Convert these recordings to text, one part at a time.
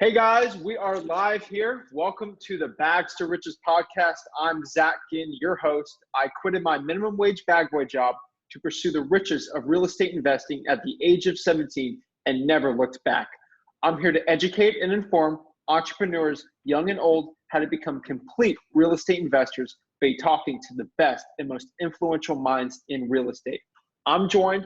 Hey guys, we are live here. Welcome to the Bags to Riches podcast. I'm Zach Ginn, your host. I quitted my minimum wage bag boy job to pursue the riches of real estate investing at the age of 17 and never looked back. I'm here to educate and inform entrepreneurs, young and old, how to become complete real estate investors by talking to the best and most influential minds in real estate. I'm joined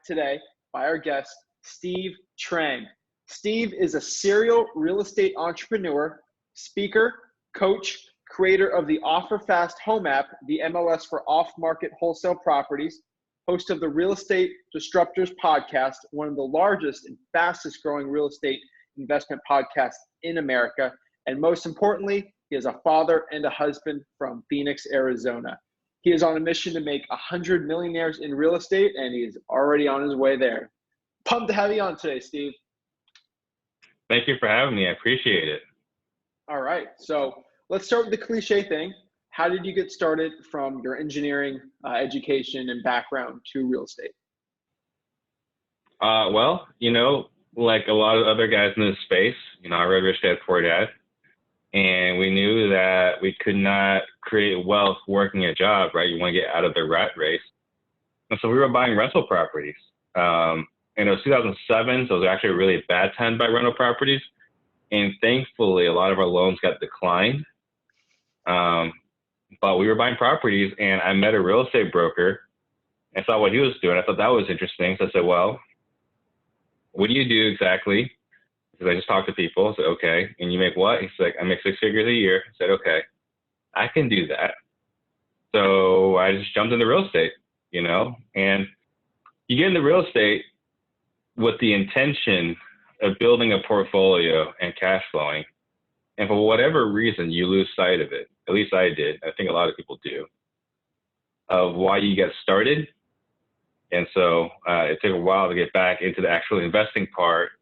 today by our guest, Steve Trang. Steve is a serial real estate entrepreneur, speaker, coach, creator of the Offer Fast Home app, the MLS for off-market wholesale properties, host of the Real Estate Disruptors podcast, one of the largest and fastest growing real estate investment podcasts in America. And most importantly, he is a father and a husband from Phoenix, Arizona. He is on a mission to make 100 millionaires in real estate, and he's already on his way there. Pumped to have you on today, Steve. Thank you for having me. I appreciate it. All right. So let's start with the cliche thing. How did you get started from your engineering education and background to real estate? Well, like a lot of other guys in this space, I read Rich Dad Poor Dad, and we knew that we could not create wealth working a job, right? You want to get out of the rat race. And so we were buying rental properties. And it was 2007, so it was actually a really bad time to buy rental properties. And thankfully, a lot of our loans got declined. But we were buying properties, and I met a real estate broker and saw what he was doing. I thought that was interesting. So I said, well, what do you do exactly? Because I just talked to people. I said, okay. And you make what? He's like, I make 6 figures a year. I said, okay, I can do that. So I just jumped into real estate, and you get into real estate with the intention of building a portfolio and cash flowing. And for whatever reason, you lose sight of it. At least I did. I think a lot of people do, of why you get started. And so it took a while to get back into the actual investing part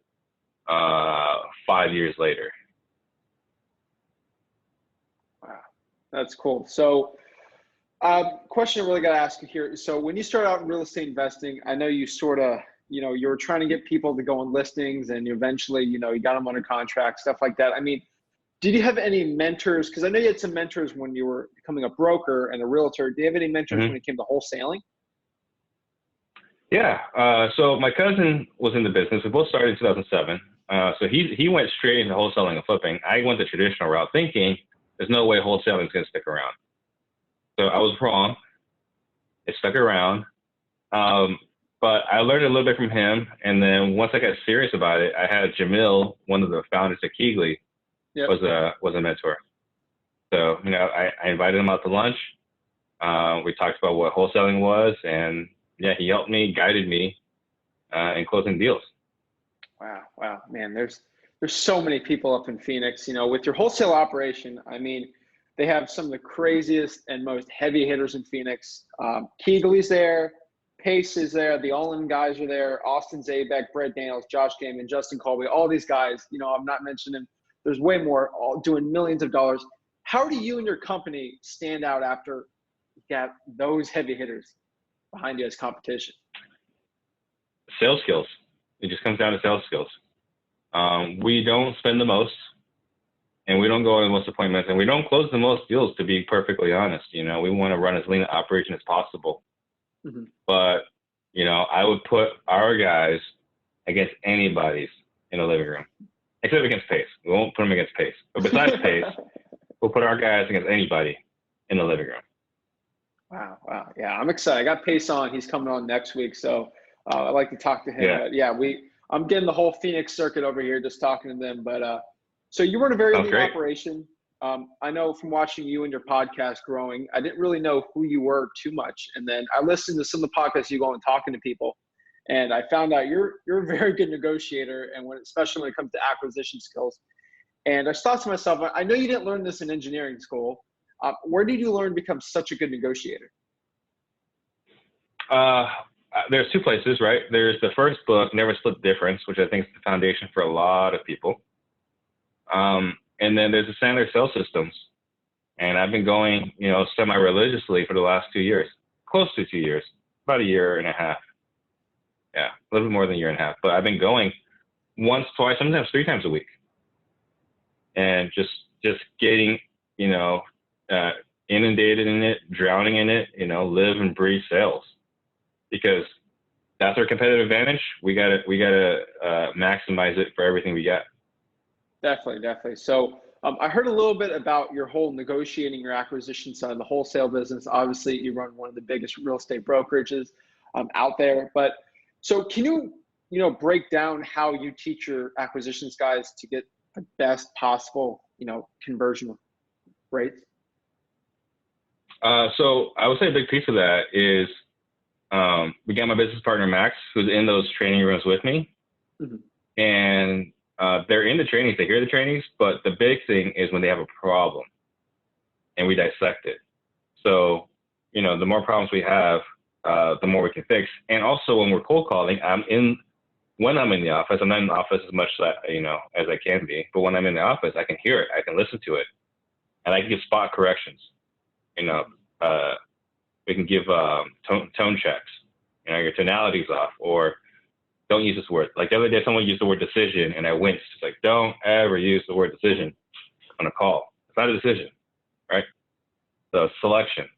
5 years later. Wow, that's cool. So question I really got to ask you here. So when you start out in real estate investing, I know you sort of, you were trying to get people to go on listings, and eventually, you got them under contract, stuff like that. I mean, did you have any mentors? Because I know you had some mentors when you were becoming a broker and a realtor. Do you have any mentors when it came to wholesaling? Yeah. So my cousin was in the business. We both started in 2007. So he went straight into wholesaling and flipping. I went the traditional route, thinking there's no way wholesaling is going to stick around. So I was wrong. It stuck around. But I learned a little bit from him, and then once I got serious about it, I had Jamil, one of the founders of Keegley, was a mentor. So I invited him out to lunch. We talked about what wholesaling was, and he helped me, guided me in closing deals. Wow, man! There's so many people up in Phoenix. With your wholesale operation, I mean, they have some of the craziest and most heavy hitters in Phoenix. Keegley's there. Pace is there. The All-In guys are there. Austin Zabek, Brett Daniels, Josh Damon, Justin Colby, all these guys. I'm not mentioning. There's way more, all doing millions of dollars. How do you and your company stand out after you got those heavy hitters behind you as competition? Sales skills. It just comes down to sales skills. We don't spend the most, and we don't go on the most appointments, and we don't close the most deals, to be perfectly honest. We want to run as lean an operation as possible. Mm-hmm. But, I would put our guys against anybody's in the living room, except against Pace. We won't put them against Pace. But besides Pace, we'll put our guys against anybody in the living room. Wow. Yeah, I'm excited. I got Pace on. He's coming on next week. So I'd like to talk to him. Yeah. But I'm getting the whole Phoenix circuit over here just talking to them. But so you were in a very lean operation. I know from watching you and your podcast growing, I didn't really know who you were too much. And then I listened to some of the podcasts you go and talking to people, and I found out you're a very good negotiator, and especially when it comes to acquisition skills. And I thought to myself, I know you didn't learn this in engineering school. Where did you learn to become such a good negotiator? There's two places, right? There's the first book, Never Split the Difference, which I think is the foundation for a lot of people. And then there's the Sandler Sales Systems. And I've been going, semi-religiously for the last 2 years, close to 2 years, about a year and a half. Yeah, a little bit more than a year and a half. But I've been going once, twice, sometimes 3 times a week. and just getting, inundated in it, drowning in it, live and breathe sales, because that's our competitive advantage. We gotta maximize it for everything we got. Definitely. So I heard a little bit about your whole negotiating your acquisition side of the wholesale business. Obviously, you run one of the biggest real estate brokerages out there. But so can you break down how you teach your acquisitions guys to get the best possible conversion rates? So I would say a big piece of that is we got my business partner Max, who's in those training rooms with me, and they're in the trainings, they hear the trainings, but the big thing is when they have a problem and we dissect it. So, the more problems we have, the more we can fix. And also when we're cold calling, when I'm in the office, I'm not in the office as much as I can be, but when I'm in the office, I can hear it, I can listen to it, and I can give spot corrections. We can give tone checks, your tonality's off, or don't use this word. Like the other day, someone used the word decision, and I winced. It's like, don't ever use the word decision on a call. It's not a decision, right? So selection,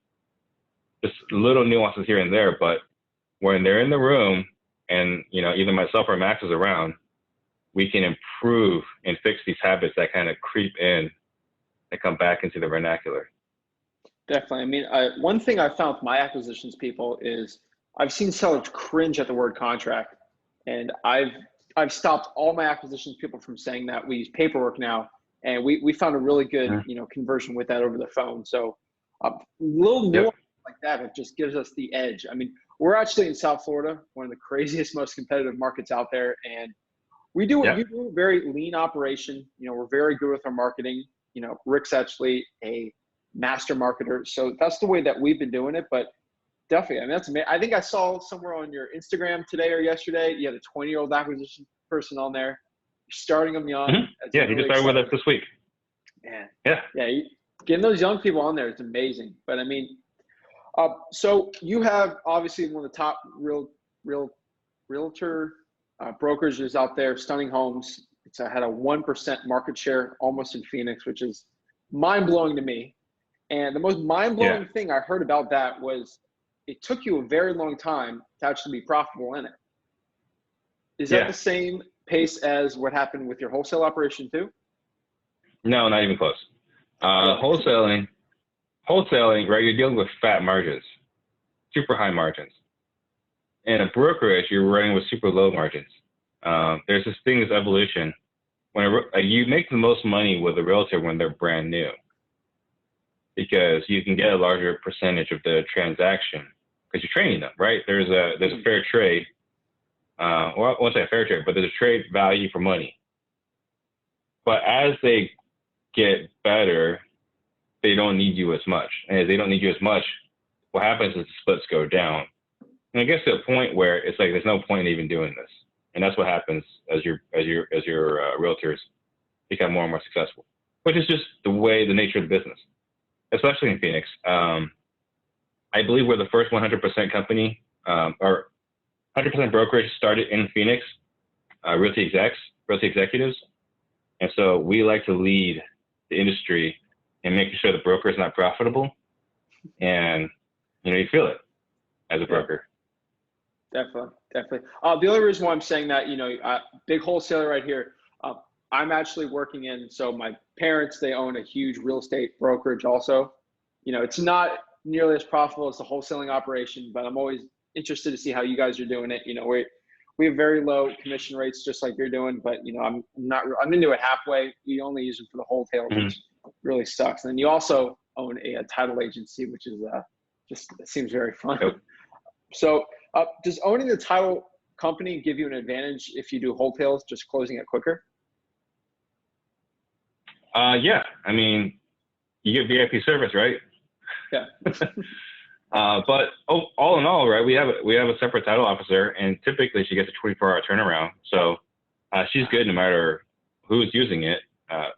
just little nuances here and there. But when they're in the room, and either myself or Max is around, we can improve and fix these habits that kind of creep in and come back into the vernacular. Definitely. I mean, one thing I found with my acquisitions people is I've seen sellers cringe at the word contract. And I've stopped all my acquisitions people from saying that. We use paperwork now, and we found a really good conversion with that over the phone. So little nuance like that, it just gives us the edge. I mean, we're actually in South Florida, one of the craziest, most competitive markets out there, and we do a very lean operation. We're very good with our marketing. Rick's actually a master marketer, so that's the way that we've been doing it. But definitely, I mean, that's amazing. I think I saw somewhere on your Instagram today or yesterday, you had a 20-year-old acquisition person on there. You're starting them young. He just started with us this week. Man. Yeah. Getting those young people on there is amazing. But I mean, so you have obviously one of the top realtor brokerages out there, Stunning Homes. It's had a 1% market share almost in Phoenix, which is mind-blowing to me. And the most mind-blowing thing I heard about that was it took you a very long time to actually be profitable in it. Is that the same pace as what happened with your wholesale operation too? No, not even close. Wholesaling, right? You're dealing with fat margins, super high margins. In a brokerage, you're running with super low margins. There's this thing as evolution. When you make the most money with a realtor when they're brand new, because you can get a larger percentage of the transaction because you're training them, right? There's a fair trade. Well, I won't say a fair trade, but there's a trade value for money. But as they get better, they don't need you as much. And if they don't need you as much, what happens is the splits go down. And it gets to a point where it's like there's no point in even doing this. And that's what happens as your realtors become more and more successful, which is just the nature of the business, especially in Phoenix. I believe we're the first 100% company or 100% brokerage started in Phoenix, realty executives. And so we like to lead the industry in making sure the broker is not profitable. And, you feel it as a broker. Definitely. The only reason why I'm saying that, big wholesaler right here, I'm actually working so my parents, they own a huge real estate brokerage also. It's not nearly as profitable as the wholesaling operation, but I'm always interested to see how you guys are doing it. We have very low commission rates, just like you're doing, but I'm into it halfway. We only use them for the wholesale, which really sucks. And then you also own a title agency, which is it seems very fun. Yep. So does owning the title company give you an advantage if you do wholesales, just closing it quicker? Yeah. I mean, you get VIP service, right? Yeah. But all in all, right, we have a separate title officer, and typically she gets a 24-hour turnaround. So she's good no matter who's using it,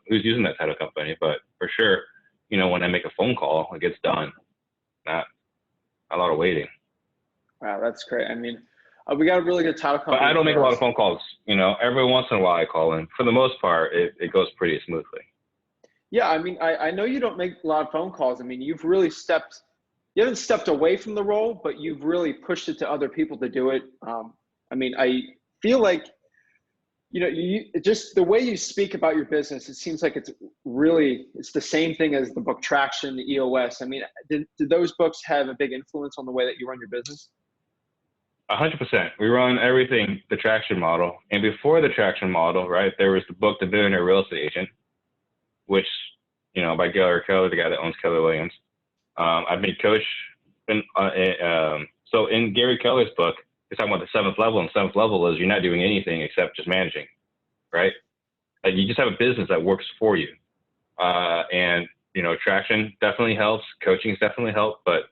who's using that title company. But for sure, when I make a phone call, it gets done. Not a lot of waiting. Wow, that's great. I mean, we got a really good title company. But I don't make a lot of phone calls. Every once in a while I call in. For the most part, it goes pretty smoothly. Yeah, I mean, I know you don't make a lot of phone calls. I mean, you haven't stepped away from the role, but you've really pushed it to other people to do it. I mean, I feel like, you just the way you speak about your business, it seems like it's the same thing as the book Traction, the EOS. I mean, did those books have a big influence on the way that you run your business? 100%. We run everything the Traction model. And before the Traction model, right, there was the book, The Millionaire Real Estate Agent, which, by Gary Keller, the guy that owns Keller Williams. I've been coach. So in Gary Keller's book, he's talking about the seventh level. And the seventh level is you're not doing anything except just managing, right? Like you just have a business that works for you. And Traction definitely helps. Coaching definitely helped. But,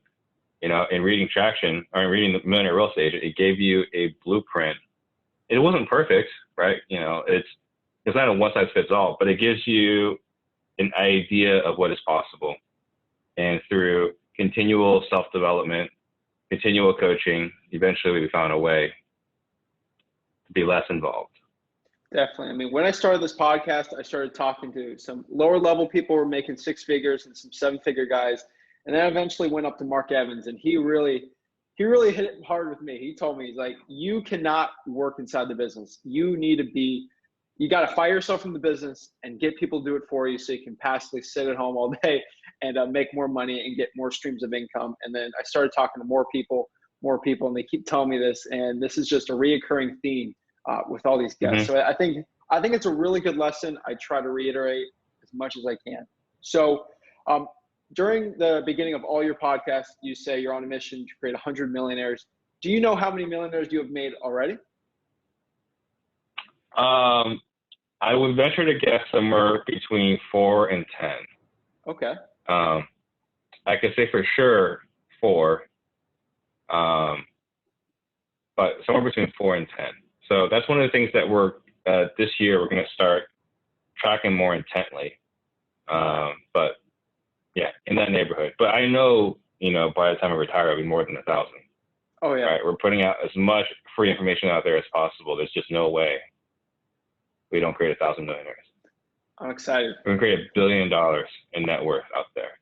in reading Traction or in reading The Millionaire Real Estate Agent, it gave you a blueprint. It wasn't perfect, right? It's not a one size fits all, but it gives you an idea of what is possible. And through continual self-development, continual coaching, eventually we found a way to be less involved. Definitely. I mean, when I started this podcast, I started talking to some lower level people who were making six figures and some 7-figure guys. And then I eventually went up to Mark Evans, and he really hit it hard with me. He told me, he's like, you cannot work inside the business. You got to fire yourself from the business and get people to do it for you so you can passively sit at home all day and make more money and get more streams of income. And then I started talking to more people, and they keep telling me this. And this is just a reoccurring theme with all these guests. Mm-hmm. So I think it's a really good lesson. I try to reiterate as much as I can. So during the beginning of all your podcasts, you say you're on a mission to create 100 millionaires. Do you know how many millionaires you have made already? I would venture to guess somewhere between 4 and 10. Okay. I could say for sure 4, but somewhere between 4 and 10. So that's one of the things that we're this year we're going to start tracking more intently. But yeah, in that neighborhood. But I know, by the time I retire, it'll be more than 1,000. Oh yeah. Right. We're putting out as much free information out there as possible. There's just no way we don't create 1,000 millionaires. I'm excited. We're going to create $1 billion in net worth out there.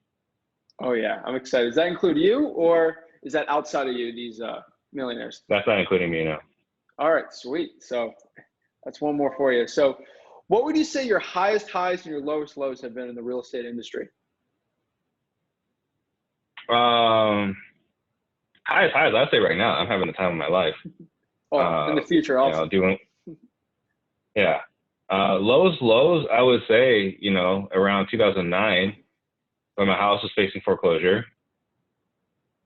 Oh yeah, I'm excited. Does that include you, or is that outside of you, these millionaires? That's not including me, no. All right, sweet. So that's one more for you. So what would you say your highest highs and your lowest lows have been in the real estate industry? Highest highs, I'd say right now, I'm having the time of my life. In the future also. Lows, I would say, around 2009, when my house was facing foreclosure,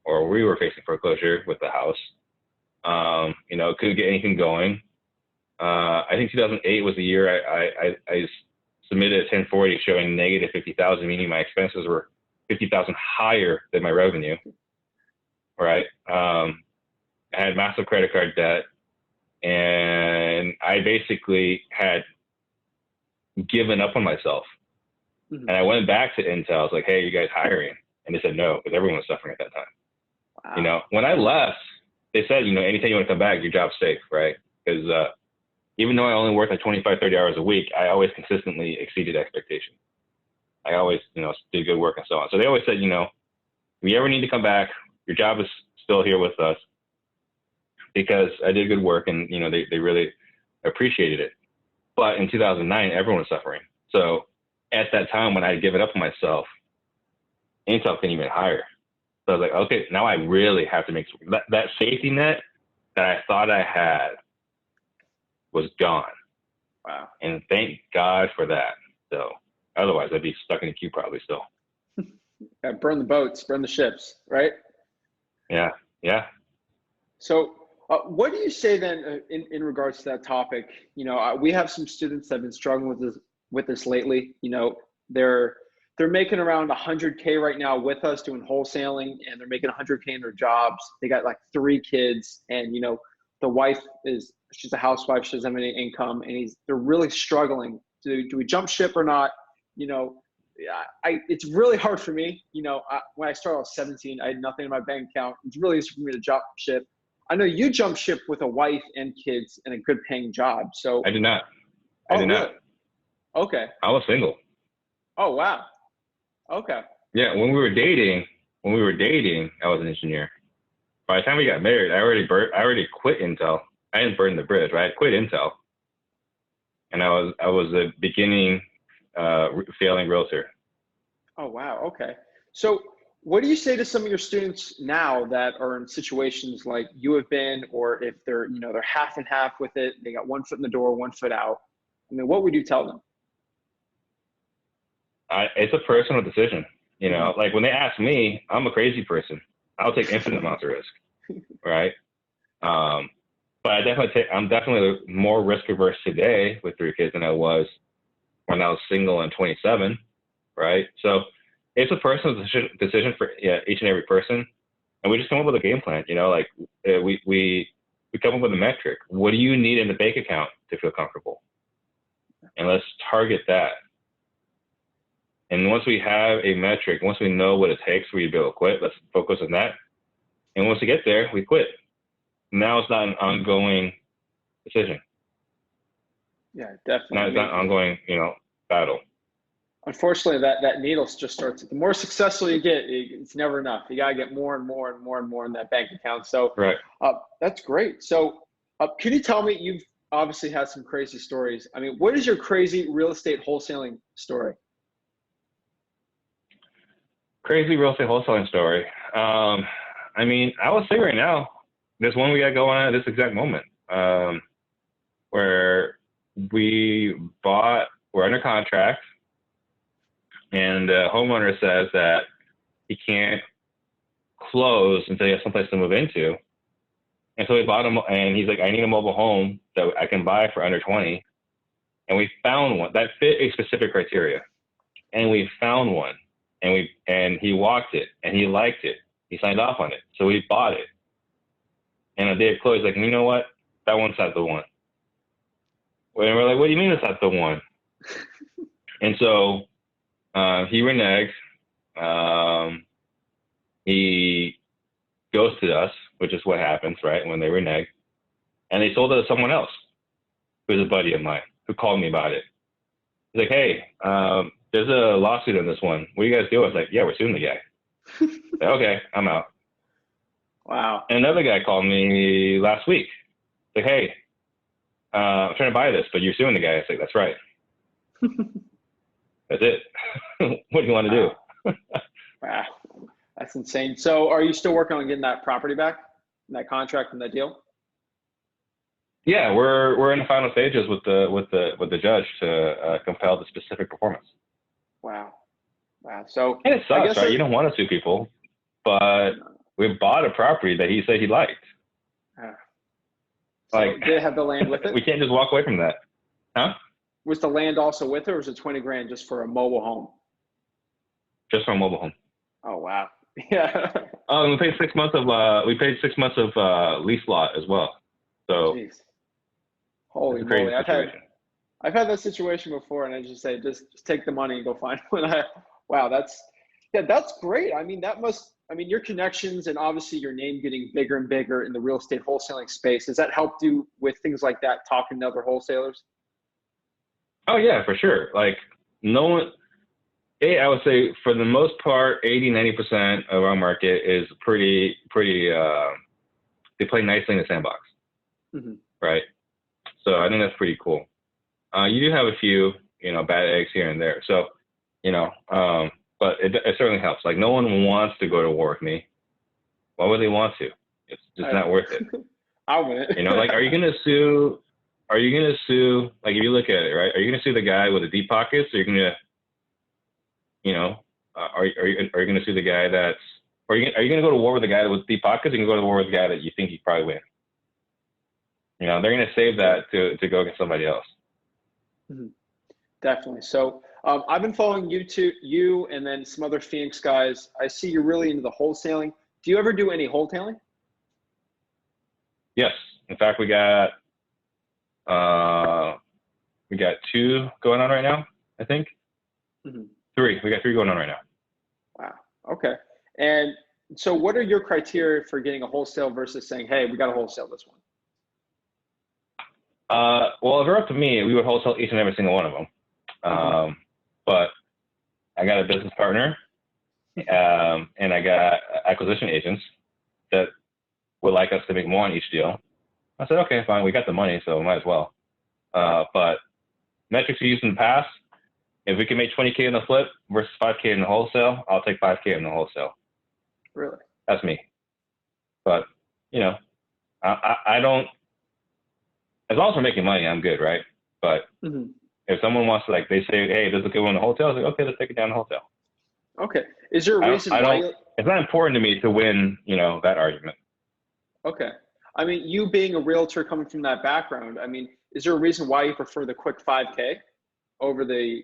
or we were facing foreclosure with the house. Couldn't get anything going. I think 2008 was the year I submitted a 1040 showing negative 50,000, meaning my expenses were 50,000 higher than my revenue. Right. I had massive credit card debt, and I basically had given up on myself. Mm-hmm. And I went back to Intel. I was like, hey, you guys hiring? And they said no, because everyone was suffering at that time. Wow. When I left, they said, anytime you want to come back, your job's safe, right? Because even though I only worked like 25, 30 hours a week, I always consistently exceeded expectations. I always, did good work and so on. So they always said, if you ever need to come back, your job is still here with us, because I did good work, and, they really appreciated it. But in 2009, everyone was suffering. So at that time, when I had given up on myself, Intel couldn't even hire. So I was like, okay, now I really have to make that safety net that I thought I had was gone. Wow. And thank God for that. So otherwise I'd be stuck in the queue probably still. Burn the boats, burn the ships, right? Yeah. Yeah. So what do you say then in regards to that topic? We have some students that have been struggling with this lately. They're making around 100K right now with us doing wholesaling, and they're making 100K in their jobs. They got like 3 kids, and the wife she's a housewife. She doesn't have any income, and they're really struggling. Do we jump ship or not? It's really hard for me. When I started, I was 17. I had nothing in my bank account. It's really easy for me to jump ship. I know you jump ship with a wife and kids and a good paying job. So I did not. I did not. Okay. I was single. Oh, wow. Okay. Yeah, when we were dating, I was an engineer. By the time we got married, I already quit Intel. I didn't burn the bridge, right? I quit Intel, and I was a beginning failing realtor. Oh, wow. Okay. So what do you say to some of your students now that are in situations like you have been, or if they're, they're half and half with it, they got one foot in the door, one foot out? I mean, what would you tell them? It's a personal decision. Like when they ask me, I'm a crazy person. I'll take infinite amounts of risk, right? But I'm definitely more risk averse today with 3 kids than I was when I was single and 27, right? So it's a personal decision for each and every person, and we just come up with a game plan. Like we come up with a metric. What do you need in the bank account to feel comfortable? And let's target that. And once we have a metric, once we know what it takes for you to be able to quit, let's focus on that. And once we get there, we quit. Now it's not an ongoing decision. Yeah, definitely. Now it's not an ongoing, battle. Unfortunately, that needle just starts. The more successful you get, it's never enough. You gotta get more and more and more and more in that bank account. So, right. That's great. So, can you tell me? You've obviously had some crazy stories. I mean, what is your crazy real estate wholesaling story? Crazy real estate wholesaling story. I mean, I would say right now, there's one we got going on at this exact moment, where we're under contract, and the homeowner says that he can't close until he has someplace to move into. And so we bought him, and he's like, I need a mobile home that I can buy for under 20. And we found one that fit a specific criteria. And we found one, and he walked it, and he liked it. He signed off on it. So we bought it. And the day of close, like, you know what? That one's not the one. And we're like, what do you mean it's not the one? And so he reneged. He ghosted us, which is what happens, right, when they renege. And they sold it to someone else, who's a buddy of mine, who called me about it. He's like, hey, there's a lawsuit on this one. What do you guys do? I was like, yeah, we're suing the guy. Like, okay, I'm out. Wow. And another guy called me last week. Like, hey, I'm trying to buy this, but you're suing the guy. I was like, that's right. That's it. What do you want to do? Wow. That's insane. So are you still working on getting that property back, that contract and that deal? Yeah, we're in the final stages with the judge to compel the specific performance. Wow. So and it sucks, right? You don't want to sue people, but we bought a property that he said he liked. So did it have the land with it? We can't just walk away from that, huh? Was the land also with it, or was it 20 grand just for a mobile home? Just for a mobile home. Oh wow. Yeah. Oh, and we paid 6 months of lease lot as well. So. Jeez. Holy moly! I've had that situation before, and I just say, just take the money and go find one. Wow, that's great. I mean, your connections and obviously your name getting bigger and bigger in the real estate wholesaling space. Has that helped you with things like that, talking to other wholesalers? Oh yeah, for sure. Like no one, I would say for the most part, 80-90% of our market is pretty. They play nicely in the sandbox, right? So I think that's pretty cool. You do have a few, bad eggs here and there. So, but it certainly helps. Like no one wants to go to war with me. Why would they want to? It's just not worth it. I wouldn't. Like, are you gonna sue? Like, if you look at it, right? Are you gonna sue the guy with the deep pockets, or you're gonna, are you gonna sue the guy that's? Are you gonna go to war with the guy with deep pockets, or you gonna go to war with the guy that you think you probably win? They're going to save that to go against somebody else. Definitely. So I've been following you and then some other Phoenix guys. I see you're really into the wholesaling. Do you ever do any wholetailing? Yes. In fact, we got 2 going on right now, I think. 3. We got 3 going on right now. Wow. Okay. And so what are your criteria for getting a wholesale versus saying, hey, we got to wholesale this one? Well, if it were up to me, we would wholesale each and every single one of them. But I got a business partner, and I got acquisition agents that would like us to make more on each deal. I said, okay, fine. We got the money, so might as well. But metrics we used in the past, if we can make 20K in the flip versus 5K in the wholesale, I'll take 5K in the wholesale. Really? That's me. But, you know, I don't, as long as we're making money, I'm good, right? But if someone wants to, like, they say, hey, this is a good one in the wholesale, I was like, okay, let's take it down the wholesale. Okay. Is there a reason why it's not important to me to win, you know, that argument. Okay. I mean, you being a realtor coming from that background, I mean, is there a reason why you prefer the quick 5K over the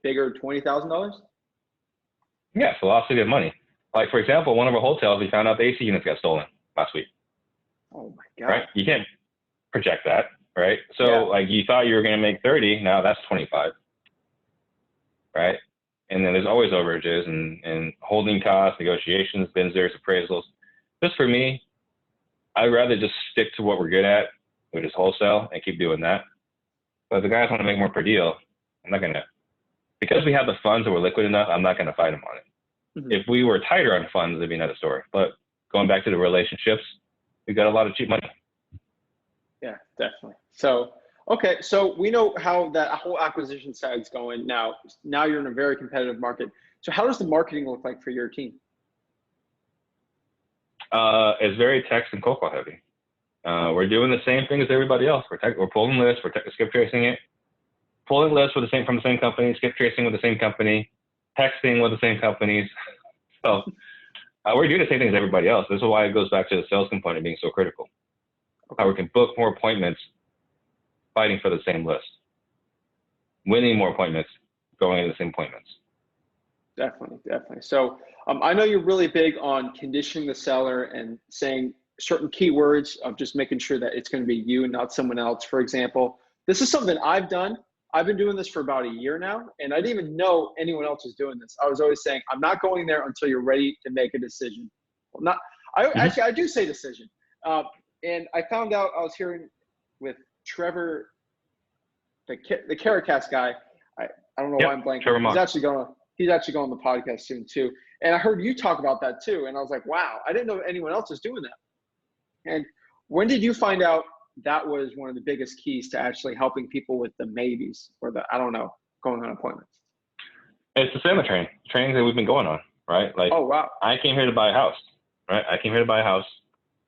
bigger $20,000? Yeah, philosophy of money. Like, for example, one of our hotels, we found out the AC units got stolen last week. Oh my God. Right? You can't project that, right? So like you thought you were going to make 30, now that's 25. Right? And then there's always overages and holding costs, negotiations, bins, appraisals. Just for me, I'd rather just stick to what we're good at, which is wholesale, and keep doing that. But if the guys want to make more per deal, I'm not going to. Because we have the funds and we're liquid enough, I'm not going to fight them on it. If we were tighter on funds, it'd be another story. But going back to the relationships, we got a lot of cheap money. Yeah, definitely. So, okay. So we know how that whole acquisition side's going now. Now you're in a very competitive market. So how does the marketing look like for your team? It's very text and cold call heavy. We're doing the same thing as everybody else. We're pulling lists, we're skip tracing it, pulling lists from the same company, skip tracing with the same company, texting with the same companies. So we're doing the same thing as everybody else. This is why it goes back to the sales component being so critical. Okay. How we can book more appointments, fighting for the same list, winning more appointments, going into the same appointments. Definitely, definitely. So I know you're really big on conditioning the seller and saying certain keywords of just making sure that it's going to be you and not someone else. For example, this is something I've done. I've been doing this for about a year now, and I didn't even know anyone else was doing this. I was always saying, I'm not going there until you're ready to make a decision. Well, actually, I do say decision. And I found out I was hearing with Trevor, the Caracast guy. I don't know why I'm blanking. He's actually going on the podcast soon too. And I heard you talk about that too. And I was like, wow, I didn't know anyone else was doing that. And when did you find out that was one of the biggest keys to actually helping people with the maybes or the, I don't know, going on appointments? It's the same trainings that we've been going on, right? Like, oh, wow. I came here to buy a house, right? I came here to buy a house.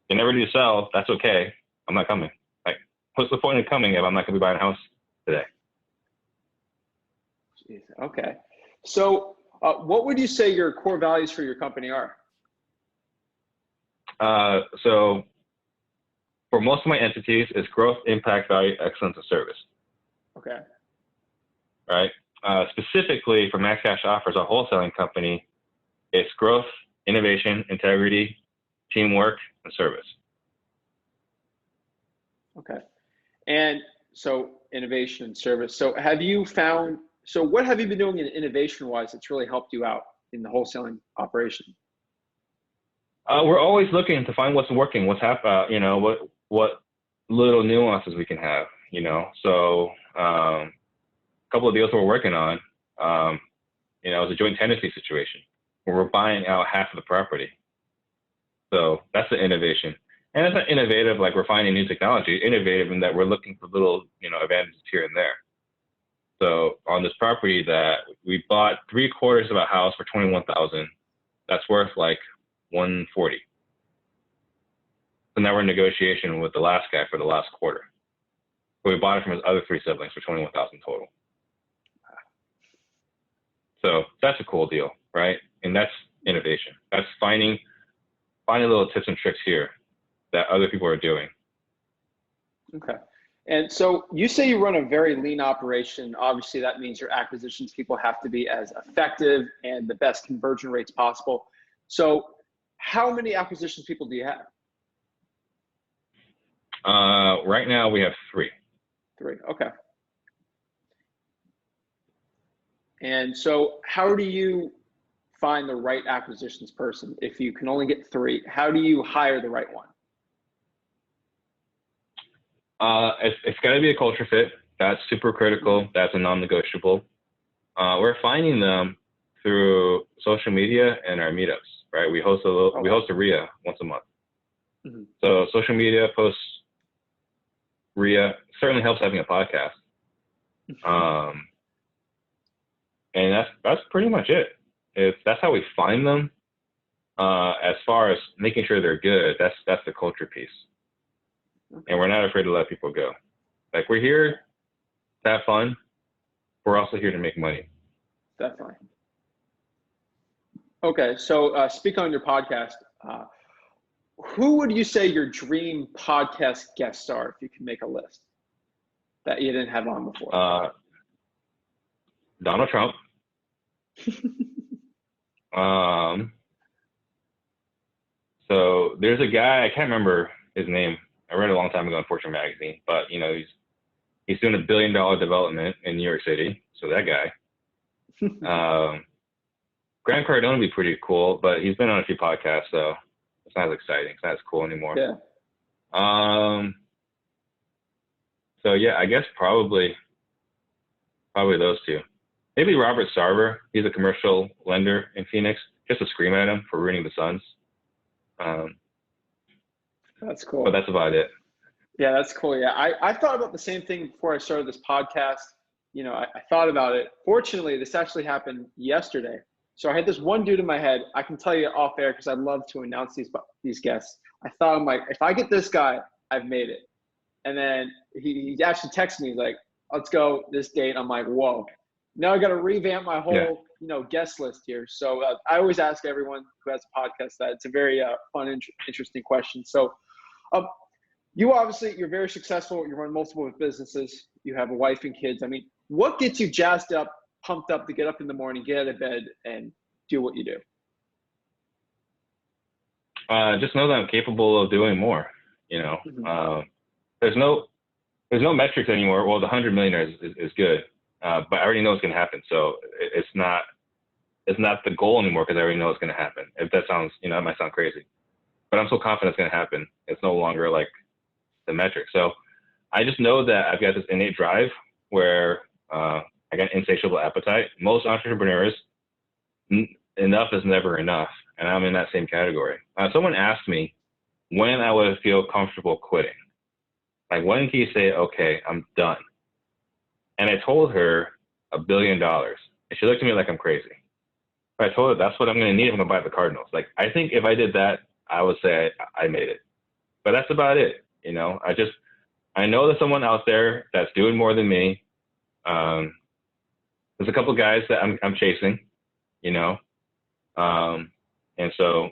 They never do sell. That's okay. I'm not coming. Like, what's the point of coming if I'm not going to be buying a house today? Jeez, okay. So what would you say your core values for your company are? So for most of my entities, it's growth, impact, value, excellence, and service. Okay. Right. Specifically for Max Cash Offers, our wholesaling company, it's growth, innovation, integrity, teamwork, and service. Okay. And so innovation and service. So what have you been doing in innovation-wise that's really helped you out in the wholesaling operation? We're always looking to find what's working, what's happening, what little nuances we can have, So a couple of deals we're working on, it's a joint tenancy situation where we're buying out half of the property. So that's the innovation. And it's not innovative like we're finding new technology, innovative in that we're looking for little, advantages here and there. So on this property that we bought 3/4 of a house for $21,000, that's worth like $140,000. So now we're in negotiation with the last guy for the last quarter. But we bought it from his other 3 siblings for $21,000 total. So that's a cool deal, right? And that's innovation. That's finding little tips and tricks here that other people are doing. Okay. And so you say you run a very lean operation. Obviously, that means your acquisitions people have to be as effective and the best conversion rates possible. So how many acquisitions people do you have? Right now, we have 3. 3, okay. And so how do you find the right acquisitions person? If you can only get 3, how do you hire the right one? It's got to be a culture fit. That's super critical. That's a non-negotiable. We're finding them through social media and our meetups, right? We host a REIA once a month. Mm-hmm. So social media posts, REIA certainly helps having a podcast. And that's pretty much it. That's how we find them. As far as making sure they're good, that's the culture piece. Okay. And we're not afraid to let people go. Like, we're here to have fun. We're also here to make money. Definitely. Okay, so speak on your podcast. Who would you say your dream podcast guests are, if you can make a list that you didn't have on before? Donald Trump. So there's a guy, I can't remember his name. I read it a long time ago in Fortune magazine, but he's doing $1 billion development in New York City. So that guy. Grant Cardone would be pretty cool, but he's been on a few podcasts, so it's not as exciting. It's not as cool anymore. Yeah. So yeah, I guess probably those two. Maybe Robert Sarver. He's a commercial lender in Phoenix. Just to scream at him for ruining the Suns. That's cool. But that's about it. Yeah, that's cool. Yeah, I thought about the same thing before I started this podcast. I thought about it. Fortunately, this actually happened yesterday. So I had this one dude in my head. I can tell you off air because I'd love to announce these guests. I thought, I'm like, if I get this guy, I've made it. And then he actually texted me, like, let's go this date. I'm like, whoa. Now I got to revamp my whole, guest list here. So I always ask everyone who has a podcast that. It's a very fun, interesting question. So you're very successful. You run multiple businesses. You have a wife and kids. I mean, what gets you jazzed up, pumped up to get up in the morning, get out of bed, and do what you do? Just know that I'm capable of doing more. Mm-hmm. There's no metrics anymore. Well, the 100 millionaires is good, but I already know it's going to happen. So it's not the goal anymore because I already know it's going to happen. If that sounds, that might sound crazy, but I'm so confident it's going to happen. It's no longer like the metric. So I just know that I've got this innate drive where I got insatiable appetite. Most entrepreneurs, enough is never enough, and I'm in that same category. Someone asked me when I would feel comfortable quitting. Like, when can you say, okay, I'm done? And I told her $1 billion. And she looked at me like I'm crazy. But I told her that's what I'm going to need if I'm going to buy the Cardinals. Like, I think if I did that, I would say I made it. But that's about it. I know there's someone out there that's doing more than me. There's a couple guys that I'm chasing, and so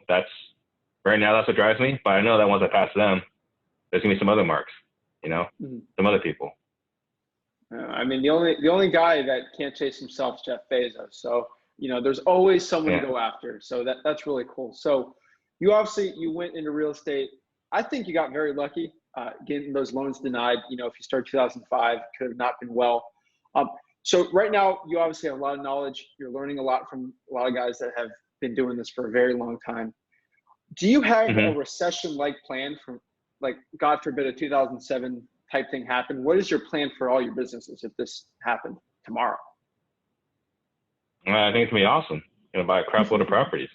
right now that's what drives me. But I know that once I pass them, there's gonna be some other marks, Mm-hmm. some other people. I mean, the only guy that can't chase himself is Jeff Bezos. So there's always someone to go after. So that's really cool. So you went into real estate. I think you got very lucky getting those loans denied. If you start 2005, could have not been well. So right now, you obviously have a lot of knowledge. You're learning a lot from a lot of guys that have been doing this for a very long time. Do you have a recession-like plan for, like, God forbid, a 2007 type thing happen? What is your plan for all your businesses if this happened tomorrow? I think it's going to be awesome. Buy a crap load of properties.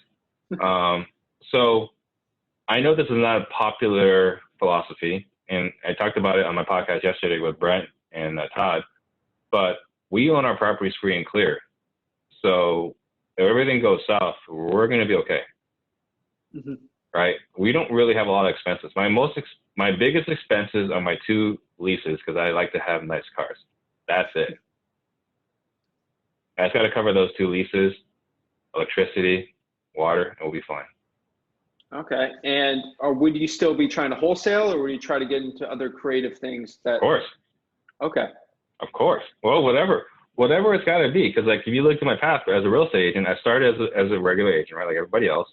So I know this is not a popular philosophy, and I talked about it on my podcast yesterday with Brent and Todd, but we own our properties free and clear. So if everything goes south, we're going to be okay. Mm-hmm. Right? We don't really have a lot of expenses. My biggest expenses are my 2 leases because I like to have nice cars. That's it. I just got to cover those 2 leases, electricity, water, and we'll be fine. Okay. And would you still be trying to wholesale, or would you try to get into other creative things? Of course. Okay. Of course. Well, whatever it's got to be. Because, like, if you look at my path as a real estate agent, I started as a regular agent, right, like everybody else.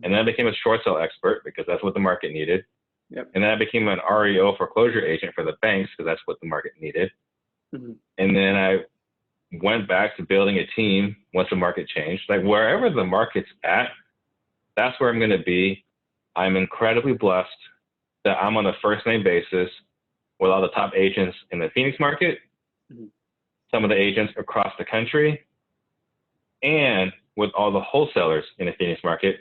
And then I became a short sale expert because that's what the market needed. Yep. And then I became an REO foreclosure agent for the banks because that's what the market needed. Mm-hmm. And then I went back to building a team once the market changed. Like, wherever the market's at, that's where I'm going to be. I'm incredibly blessed that I'm on a first name basis with all the top agents in the Phoenix market, some of the agents across the country. And with all the wholesalers in the Phoenix market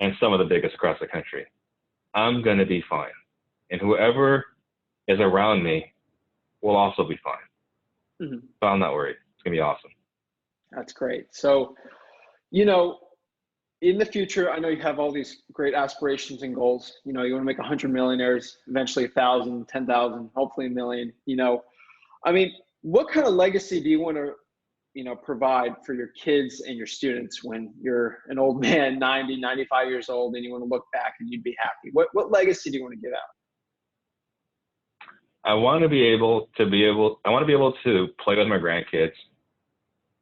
and some of the biggest across the country. I'm going to be fine. And whoever is around me will also be fine. Mm-hmm. So I'm not worried. It's going to be awesome. That's great. So, you know, in the future, I know you have all these great aspirations and goals. You know, you want to make 100 millionaires, eventually 1,000, 10,000, hopefully 1,000,000. You know, I mean, what kind of legacy do you want to, you know, provide for your kids and your students when you're an old man, 90, 95 years old, and you want to look back and you'd be happy? What legacy do you want to give out? I want to be able to play with my grandkids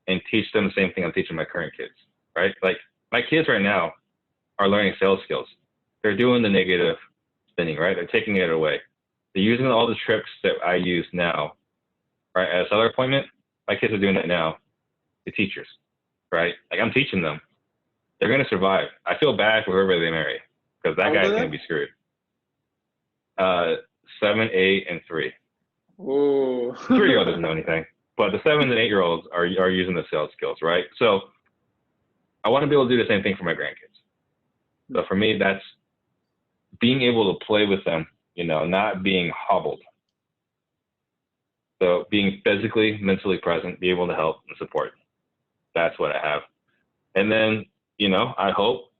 and teach them the same thing I'm teaching my current kids, right? Like my kids right now are learning sales skills. They're doing the negative spinning, right? They're taking it away. They're using all the tricks that I use now, right? At a seller appointment, my kids are doing that now to teachers, right? Like I'm teaching them. They're going to survive. I feel bad for whoever they marry because that guy's going to be screwed. 7, 8, and 3. Ooh. 3-year-old doesn't know anything, but the 7 and 8-year-olds are using the sales skills, right? So I want to be able to do the same thing for my grandkids. So for me, that's being able to play with them, you know, not being hobbled. So being physically, mentally present, be able to help and support. That's what I have. And then, you know, I hope,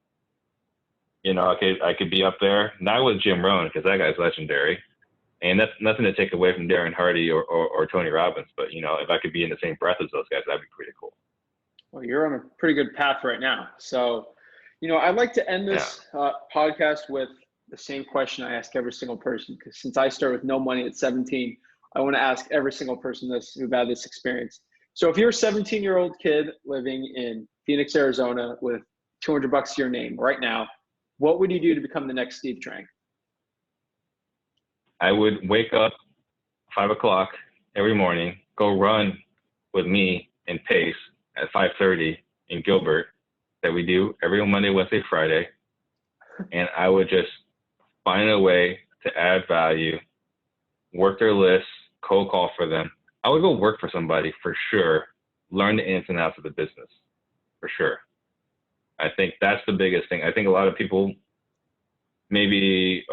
you know, I could be up there, not with Jim Rohn, because that guy's legendary. And that's nothing to take away from Darren Hardy or Tony Robbins. But, you know, if I could be in the same breath as those guys, that'd be pretty cool. Well, you're on a pretty good path right now. So, you know, I'd like to end this podcast with the same question I ask every single person, because since I started with no money at 17, I want to ask every single person who've had this experience. So if you're a 17-year-old kid living in Phoenix, Arizona with $200 to your name right now, what would you do to become the next Steve Trang? I would wake up 5 o'clock every morning, go run with me and Pace at 5:30 in Gilbert that we do every Monday, Wednesday, Friday. And I would just find a way to add value, work their lists, cold call for them. I would go work for somebody for sure, learn the ins and outs of the business for sure. I think that's the biggest thing. I think a lot of people maybe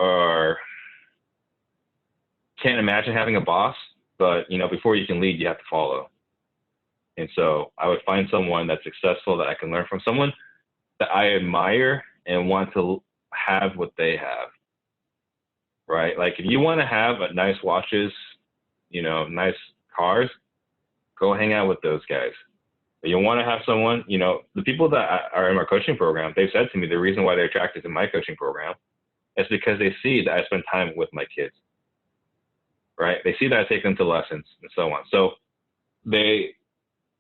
can't imagine having a boss, but you know, before you can lead, you have to follow. And so I would find someone that's successful that I can learn from, someone that I admire and want to have what they have, right? Like if you want to have a nice watches, you know, nice cars, go hang out with those guys. If you want to have someone, you know, the people that are in my coaching program, they've said to me the reason why they're attracted to my coaching program is because they see that I spend time with my kids, right? They see that I take them to lessons and so on. So they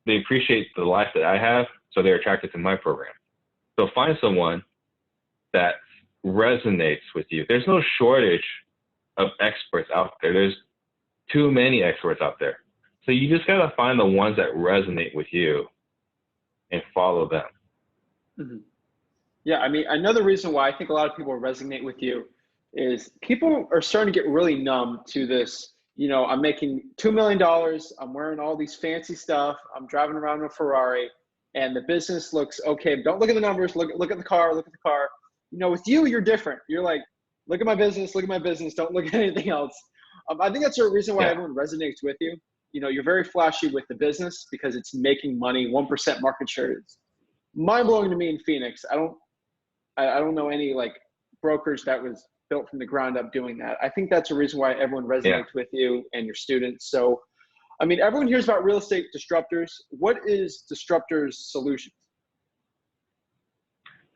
appreciate the life that I have, so they're attracted to my program. So find someone that resonates with you. There's no shortage of experts out there. There's too many experts out there. So you just gotta find the ones that resonate with you and follow them. Mm-hmm. Yeah, I mean, another reason why I think a lot of people resonate with you is people are starting to get really numb to this. You know, I'm making $2 million. I'm wearing all these fancy stuff. I'm driving around in a Ferrari, and the business looks okay. Don't look at the numbers. Look at the car. Look at the car. You know, with you, you're different. You're like, look at my business. Look at my business. Don't look at anything else. I think that's a reason why everyone resonates with you. You know, you're very flashy with the business because it's making money. 1% market share is mind blowing to me in Phoenix. I don't know any like brokers that was built from the ground up doing that. I think that's a reason why everyone resonates with you and your students. So, I mean, everyone hears about real estate disruptors. What is Disruptors Solutions?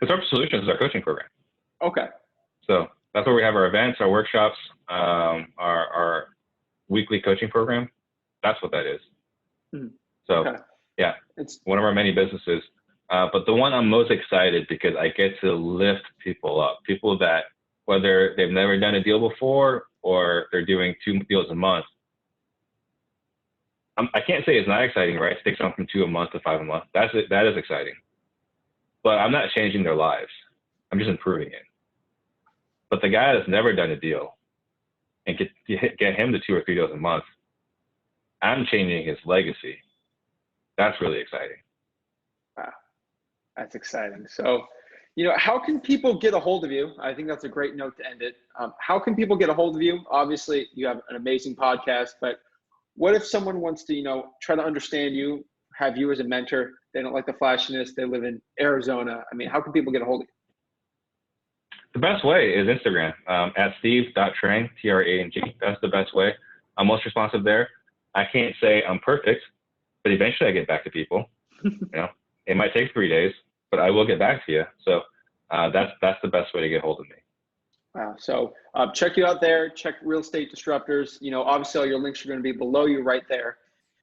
Disruptor Solutions is our coaching program. Okay. So that's where we have our events, our workshops, our weekly coaching program. That's what that is. Mm-hmm. So it's one of our many businesses. But the one I'm most excited because I get to lift people up, people that whether they've never done a deal before or they're doing 2 deals a month. I can't say it's not exciting, right? To take something from 2 a month to 5 a month. That is exciting. But I'm not changing their lives. I'm just improving it. But the guy that's never done a deal and get him to 2 or 3 deals a month, I'm changing his legacy. That's really exciting. Wow. That's exciting. So, how can people get a hold of you? I think that's a great note to end it. How can people get a hold of you? Obviously, you have an amazing podcast, but what if someone wants to, try to understand you, have you as a mentor? They don't like the flashiness. They live in Arizona. I mean, how can people get a hold of you? The best way is Instagram, at steve.trang, Trang. That's the best way. I'm most responsive there. I can't say I'm perfect, but eventually I get back to people. It might take 3 days, but I will get back to you. So that's the best way to get hold of me. Wow. So check you out there. Check Real Estate Disruptors. Obviously all your links are going to be below you right there.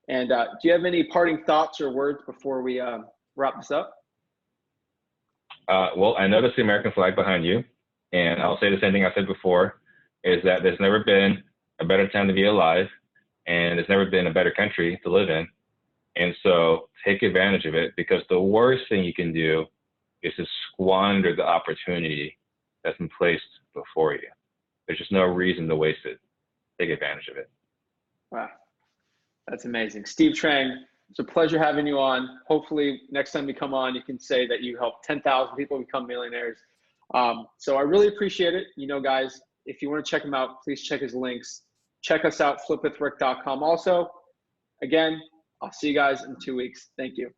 And do you have any parting thoughts or words before we wrap this up? Well, I noticed the American flag behind you. And I'll say the same thing I said before, is that there's never been a better time to be alive, and there's never been a better country to live in. And so take advantage of it, because the worst thing you can do is to squander the opportunity that's been placed before you. There's just no reason to waste it. Take advantage of it. Wow. That's amazing. Steve Trang, it's a pleasure having you on. Hopefully next time you come on, you can say that you helped 10,000 people become millionaires. So I really appreciate it. Guys, if you want to check him out, please check his links. Check us out, flipwithrick.com. Also, again, I'll see you guys in 2 weeks. Thank you.